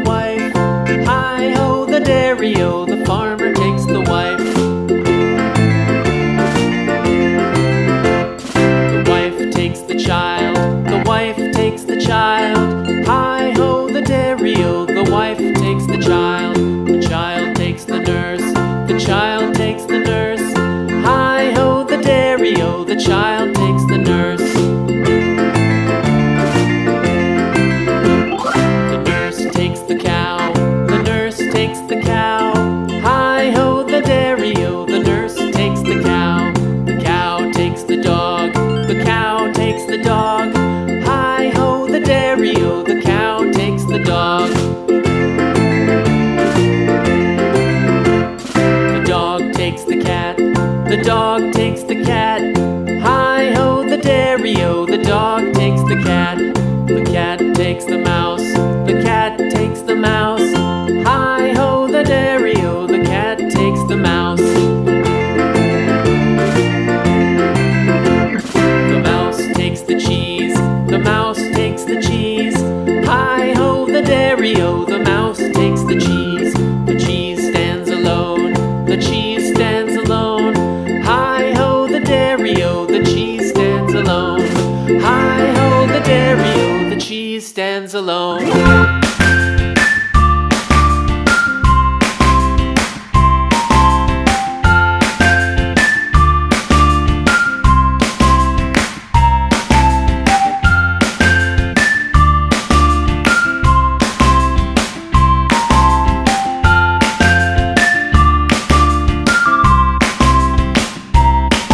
wife. Hi-ho, the dairy-o, the farmer takes the wife. The wife takes the child, the wife takes the child. Hi-ho, the dairy-o, the wife takes the child. The child takes the nurse, the child takes the nurse. Hi-ho, the dairy-o, the child takes the nurse. The nurse takes the cow, the nurse takes the cow. Hi-ho, the dairy-o, the nurse takes the cow. The cow takes the dog, the cow takes the dog. Hi-ho, the dairy-o, the cow takes the dog. The dog takes the cat, the dog takes the cat. Hi-ho, the dairy-o, the dog takes the cat. The cat takes the mouse, the cat takes the mouse. Hi-ho, the dairy-o, the cat takes the mouse. The mouse takes the cheese, the mouse takes the cheese. Hi-ho, the dairy-o, the mouse takes the cheese. The cheese stands alone, the cheese stands alone. Hi-ho, the dairy-o, the cheese stands alone. Hi-ho, the dairy-o, the cheese stands alone.